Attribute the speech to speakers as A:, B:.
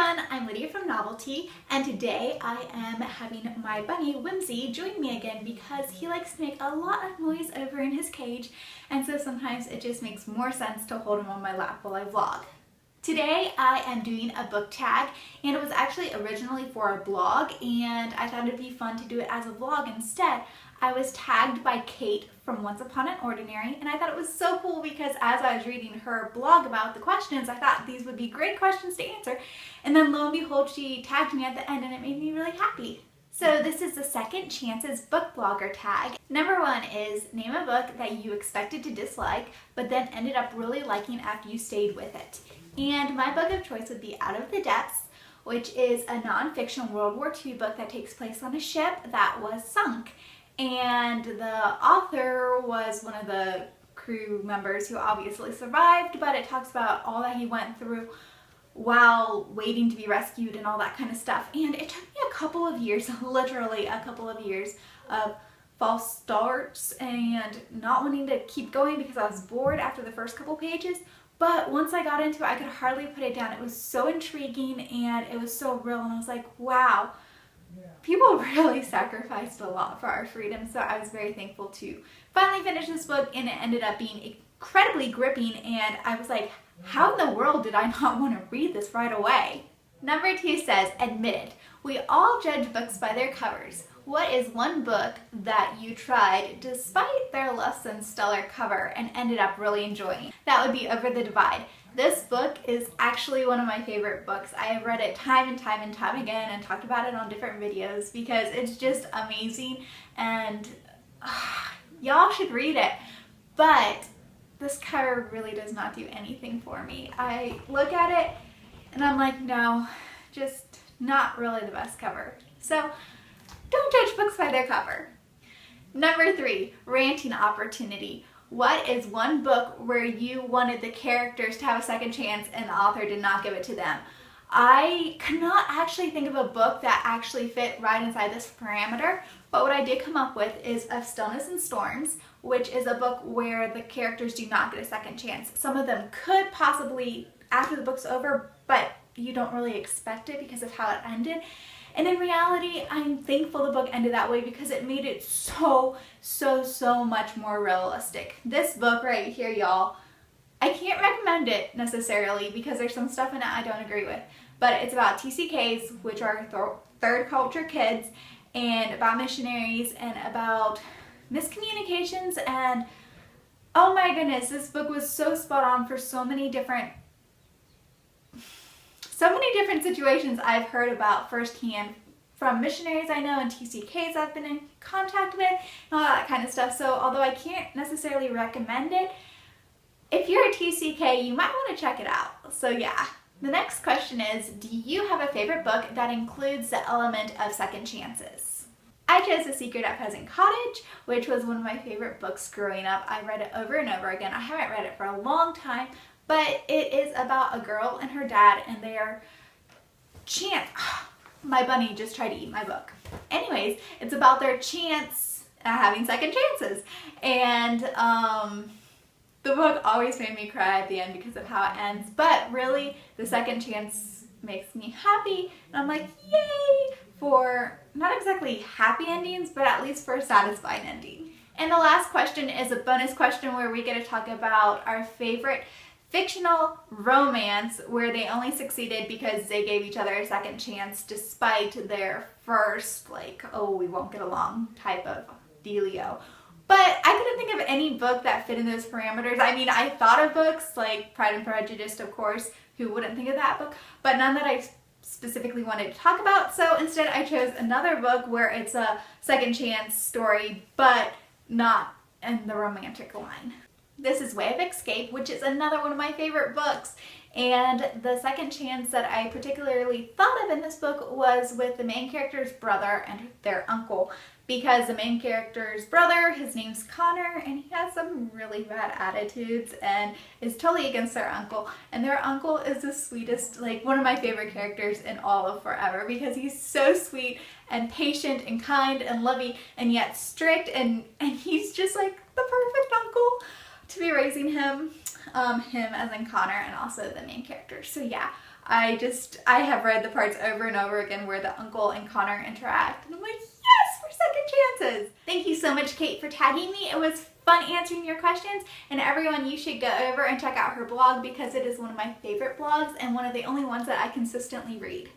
A: everyone, I'm Lydia from Novelty, and today I am having my bunny Whimsy join me again because he likes to make a lot of noise over in his cage, and so sometimes it just makes more sense to hold him on my lap while I vlog. Today I am doing a book tag, and it was actually originally for a blog, and I thought it'd be fun to do it as a vlog instead. I was tagged by Kate from Once Upon an Ordinary, and I thought it was so cool because as I was reading her blog about the questions, I thought these would be great questions to answer, and then lo and behold, she tagged me at the end, and it made me really happy. So this is the Second Chances Book Blogger tag. Number 1 is name a book that you expected to dislike, but then ended up really liking after you stayed with it. And my book of choice would be Out of the Depths, which is a non-fiction World War II book that takes place on a ship that was sunk. And the author was one of the crew members who obviously survived, but it talks about all that he went through while waiting to be rescued and all that kind of stuff. And it took me a couple of years, literally a couple of years of false starts and not wanting to keep going because I was bored after the first couple pages. But once I got into it, I could hardly put it down. It was so intriguing and it was so real, and I was like, wow. People really sacrificed a lot for our freedom, so I was very thankful to finally finish this book, and it ended up being incredibly gripping, and I was like, how in the world did I not want to read this right away? Number 2 says, admit it. We all judge books by their covers. What is one book that you tried despite their less than stellar cover and ended up really enjoying? That would be Over the Divide. This book is actually one of my favorite books. I have read it time and time and time again and talked about it on different videos because it's just amazing, and y'all should read it. But this cover really does not do anything for me. I look at it and I'm like, no, just not really the best cover. So don't judge books by their cover. Number 3, ranting opportunity. What is one book where you wanted the characters to have a second chance and the author did not give it to them? I could not actually think of a book that actually fit right inside this parameter, but what I did come up with is Of Stillness and Storms, which is a book where the characters do not get a second chance. Some of them could possibly after the book's over, but you don't really expect it because of how it ended. And in reality, I'm thankful the book ended that way because it made it so much more realistic. This book right here, y'all, I can't recommend it necessarily because there's some stuff in it I don't agree with, but it's about TCKs, which are third culture kids, and about missionaries and about miscommunications, and oh my goodness, this book was so spot on for so many different situations I've heard about firsthand from missionaries I know and TCKs I've been in contact with and all that kind of stuff. So although I can't necessarily recommend it, if you're a TCK, you might want to check it out. So yeah. The next question is, do you have a favorite book that includes the element of second chances? I chose The Secret at Pleasant Cottage, which was one of my favorite books growing up. I read it over and over again. I haven't read it for a long time, but it is about a girl and her dad and their chance. My bunny just tried to eat my book. Anyways, it's about their chance at having second chances. And the book always made me cry at the end because of how it ends. But really, the second chance makes me happy. And I'm like, yay! For not exactly happy endings, but at least for a satisfying ending. And the last question is a bonus question where we get to talk about our favorite fictional romance where they only succeeded because they gave each other a second chance despite their first, like, oh, we won't get along type of dealio. But I couldn't think of any book that fit in those parameters. I mean, I thought of books like Pride and Prejudice, of course. Who wouldn't think of that book? But none that I specifically wanted to talk about. So instead I chose another book where it's a second chance story, but not in the romantic line. This is Way of Escape, which is another one of my favorite books. And the second chance that I particularly thought of in this book was with the main character's brother and their uncle. Because the main character's brother, his name's Connor, and he has some really bad attitudes and is totally against their uncle. And their uncle is the sweetest, like one of my favorite characters in all of forever because he's so sweet and patient and kind and loving and yet strict, and he's just like the perfect uncle to be raising him as in Connor and also the main character. So yeah, I have read the parts over and over again where the uncle and Connor interact, and I'm like, yes, for second chances. Thank you so much, Kate, for tagging me. It was fun answering your questions, and everyone, you should go over and check out her blog because it is one of my favorite blogs and one of the only ones that I consistently read.